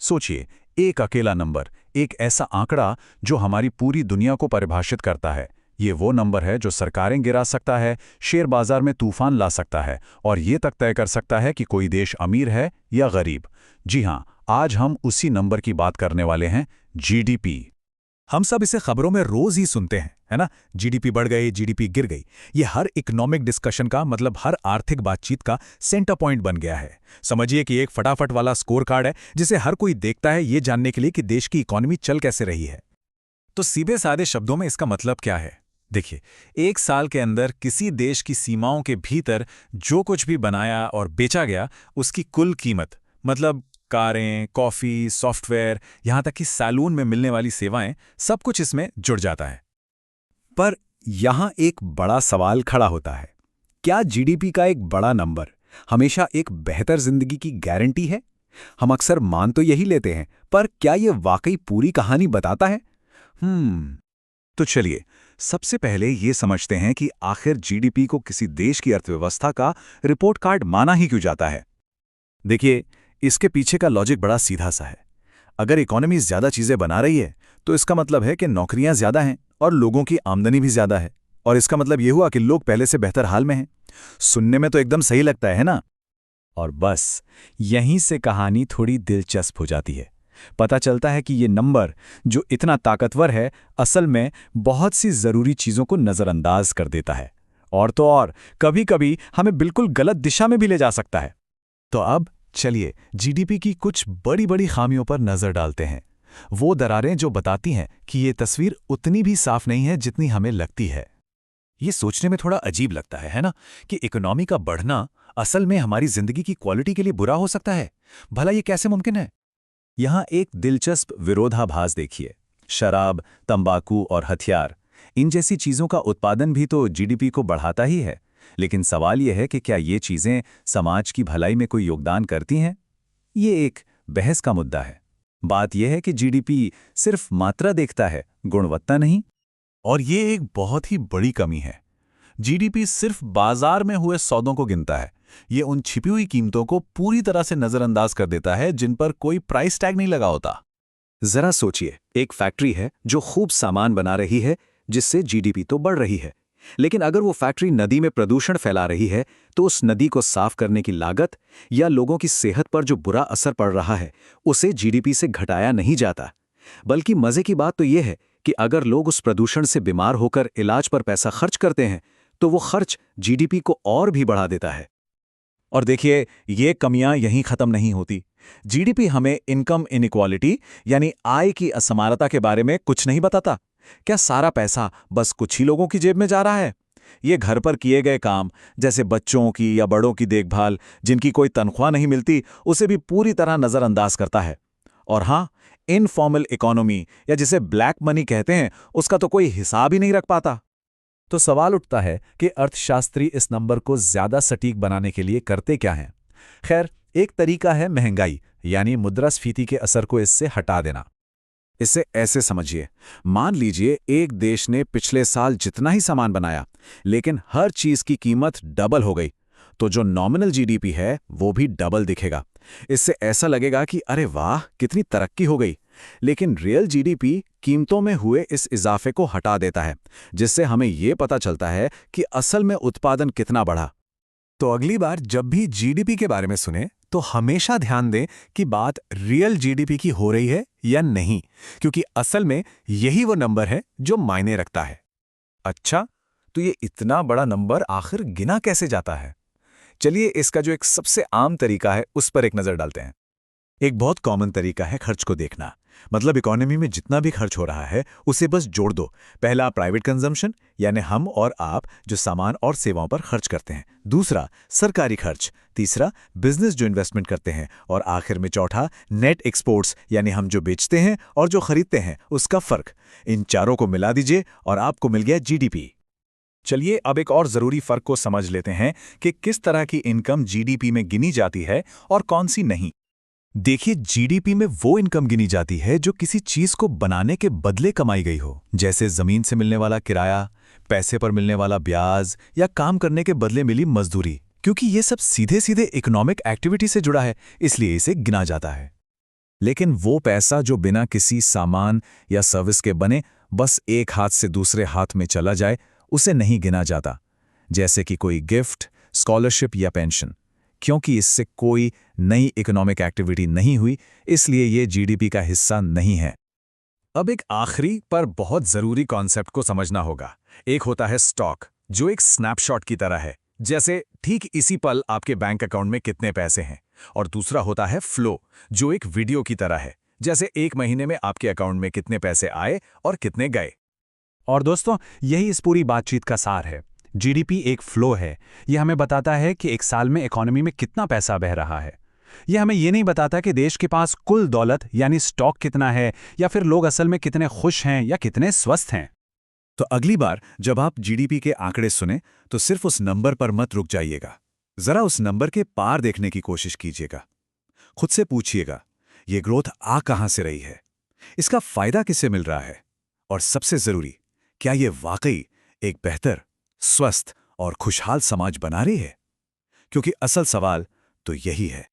सोचिए, एक अकेला नंबर, एक ऐसा आंकड़ा जो हमारी पूरी दुनिया को परिभाषित करता है। ये वो नंबर है जो सरकारें गिरा सकता है, शेयर बाजार में तूफान ला सकता है और ये तक तय कर सकता है कि कोई देश अमीर है या गरीब। जी हाँ, आज हम उसी नंबर की बात करने वाले हैं, जीडीपी। हम सब इसे खबरों में रोज ही सुनते हैं, है ना? जीडीपी बढ़ गई, जीडीपी गिर गई। ये हर इकोनॉमिक डिस्कशन का, मतलब हर आर्थिक बातचीत का सेंटर पॉइंट बन गया है। समझिए कि एक फटाफट वाला स्कोर कार्ड है जिसे हर कोई देखता है ये जानने के लिए कि देश की इकोनॉमी चल कैसे रही है। तो सीधे साधे शब्दों में इसका मतलब क्या है? देखिए, एक साल के अंदर किसी देश की सीमाओं के भीतर जो कुछ भी बनाया और बेचा गया, उसकी कुल कीमत, मतलब कारें, कॉफ़ी, सॉफ्टवेयर, यहाँ तक कि सैलून में मिलने वाली सेवाएं, सब कुछ इसमें जुड़ जाता है। पर यहाँ एक बड़ा सवाल खड़ा होता है। क्या जीडीपी का एक बड़ा नंबर हमेशा एक बेहतर जिंदगी की गारंटी है? हम अक्सर मान तो यही लेते हैं, पर क्या ये वाकई पूरी कहानी बताता है? तो चलिए, सबसे पहले ये समझते हैं कि आखिर जीडीपी को किसी देश की अर्थव्यवस्था का रिपोर्ट कार्ड माना ही क्यों जाता है। देखिए, इसके पीछे का लॉजिक बड़ा सीधा सा है। अगर इकोनॉमी ज्यादा चीजें बना रही है तो इसका मतलब है कि नौकरियां ज्यादा हैं और लोगों की आमदनी भी ज्यादा है, और इसका मतलब ये हुआ कि लोग पहले से बेहतर हाल में हैं। सुनने में तो एकदम सही लगता है ना? और बस यहीं से कहानी थोड़ी दिलचस्प हो जाती है। पता चलता है कि ये नंबर, जो इतना ताकतवर है, असल में बहुत सी जरूरी चीजों को नजरअंदाज कर देता है, और तो और कभी-कभी हमें बिल्कुल गलत दिशा में भी ले जा सकता है। तो अब चलिए जीडीपी की कुछ बड़ी बड़ी खामियों पर नजर डालते हैं। वो दरारें जो बताती हैं कि ये तस्वीर उतनी भी साफ नहीं है जितनी हमें लगती है। ये सोचने में थोड़ा अजीब लगता है ना, कि इकोनॉमी का बढ़ना असल में हमारी जिंदगी की क्वालिटी के लिए बुरा हो सकता है। भला ये कैसे मुमकिन है? यहाँ एक दिलचस्प विरोधाभास देखिए। शराब, तंबाकू और हथियार, इन जैसी चीजों का उत्पादन भी तो जीडीपी को बढ़ाता ही है। लेकिन सवाल यह है कि क्या ये चीजें समाज की भलाई में कोई योगदान करती हैं? ये एक बहस का मुद्दा है। बात यह है कि जीडीपी सिर्फ मात्रा देखता है, गुणवत्ता नहीं। और ये एक बहुत ही बड़ी कमी है। जीडीपी सिर्फ बाजार में हुए सौदों को गिनता है। ये उन छिपी हुई कीमतों को पूरी तरह से नजरअंदाज कर देता है जिन पर कोई प्राइस टैग नहीं लगा होता। जरा सोचिए, एक फैक्ट्री है जो खूब सामान बना रही है, जिससे जीडीपी तो बढ़ रही है। लेकिन अगर वो फैक्ट्री नदी में प्रदूषण फैला रही है, तो उस नदी को साफ करने की लागत या लोगों की सेहत पर जो बुरा असर पड़ रहा है, उसे जीडीपी से घटाया नहीं जाता। बल्कि मजे की बात तो यह है कि अगर लोग उस प्रदूषण से बीमार होकर इलाज पर पैसा खर्च करते हैं, तो वो खर्च जीडीपी को और भी बढ़ा देता है। और देखिए, ये कमियां यहीं खत्म नहीं होती। जीडीपी हमें इनकम इनइक्वालिटी, यानी आय की असमानता के बारे में कुछ नहीं बताता। क्या सारा पैसा बस कुछ ही लोगों की जेब में जा रहा है? ये घर पर किए गए काम, जैसे बच्चों की या बड़ों की देखभाल, जिनकी कोई तनख्वाह नहीं मिलती, उसे भी पूरी तरह नजरअंदाज करता है। और हाँ, इनफॉर्मल इकोनॉमी, या जिसे ब्लैक मनी कहते हैं, उसका तो कोई हिसाब ही नहीं रख पाता। तो सवाल उठता है कि अर्थशास्त्री इस नंबर को ज्यादा सटीक बनाने के लिए करते क्या हैं? खैर, एक तरीका है महंगाई, यानी मुद्रास्फीति के असर को इससे हटा देना। इसे ऐसे समझिए, मान लीजिए एक देश ने पिछले साल जितना ही सामान बनाया, लेकिन हर चीज की कीमत डबल हो गई, तो जो नॉमिनल जीडीपी है वो भी डबल दिखेगा। इससे ऐसा लगेगा कि अरे वाह, कितनी तरक्की हो गई। लेकिन रियल जीडीपी कीमतों में हुए इस इजाफे को हटा देता है, जिससे हमें यह पता चलता है कि असल में उत्पादन कितना बढ़ा। तो अगली बार जब भी जीडीपी के बारे में सुने, तो हमेशा ध्यान दें कि बात रियल जीडीपी की हो रही है या नहीं, क्योंकि असल में यही वो नंबर है जो मायने रखता है। अच्छा, तो ये इतना बड़ा नंबर आखिर गिना कैसे जाता है? चलिए इसका जो एक सबसे आम तरीका है उस पर एक नजर डालते हैं। एक बहुत कॉमन तरीका है खर्च को देखना। मतलब इकोनॉमी में जितना भी खर्च हो रहा है उसे बस जोड़ दो। पहला प्राइवेट कंजम्पशन, यानी हम और आप जो सामान और सेवाओं पर खर्च करते हैं। दूसरा सरकारी खर्च। तीसरा बिजनेस जो इन्वेस्टमेंट करते हैं। और आखिर में चौथा नेट एक्सपोर्ट्स, यानी हम जो बेचते हैं और जो खरीदते हैं उसका फर्क। इन चारों को मिला दीजिए और आपको मिल गया जीडीपी। चलिए अब एक और जरूरी फर्क को समझ लेते हैं कि किस तरह की इनकम जीडीपी में गिनी जाती है और कौन सी नहीं। देखिए, जीडीपी में वो इनकम गिनी जाती है जो किसी चीज को बनाने के बदले कमाई गई हो, जैसे जमीन से मिलने वाला किराया, पैसे पर मिलने वाला ब्याज या काम करने के बदले मिली मजदूरी। क्योंकि ये सब सीधे सीधे इकोनॉमिक एक्टिविटी से जुड़ा है, इसलिए इसे गिना जाता है। लेकिन वो पैसा जो बिना किसी सामान या सर्विस के बने बस एक हाथ से दूसरे हाथ में चला जाए, उसे नहीं गिना जाता, जैसे कि कोई गिफ्ट, स्कॉलरशिप या पेंशन। क्योंकि इससे कोई नई इकोनॉमिक एक्टिविटी नहीं हुई, इसलिए ये जीडीपी का हिस्सा नहीं है। अब एक आखिरी पर बहुत जरूरी कॉन्सेप्ट को समझना होगा। एक होता है स्टॉक, जो एक स्नैपशॉट की तरह है, जैसे ठीक इसी पल आपके बैंक अकाउंट में कितने पैसे हैं। और दूसरा होता है फ्लो, जो एक वीडियो की तरह है, जैसे एक महीने में आपके अकाउंट में कितने पैसे आए और कितने गए। और दोस्तों, यही इस पूरी बातचीत का सार है। जीडीपी एक फ्लो है। यह हमें बताता है कि एक साल में इकोनॉमी में कितना पैसा बह रहा है। यह हमें ये नहीं बताता कि देश के पास कुल दौलत यानी स्टॉक कितना है, या फिर लोग असल में कितने खुश हैं या कितने स्वस्थ हैं। तो अगली बार जब आप जीडीपी के आंकड़े सुने, तो सिर्फ उस नंबर पर मत रुक जाइएगा। जरा उस नंबर के पार देखने की कोशिश कीजिएगा। खुद से पूछिएगा, ये ग्रोथ आ कहां से रही है, इसका फायदा किसे मिल रहा है, और सबसे जरूरी, क्या ये वाकई एक बेहतर, स्वस्थ और खुशहाल समाज बना रही है? क्योंकि असल सवाल तो यही है।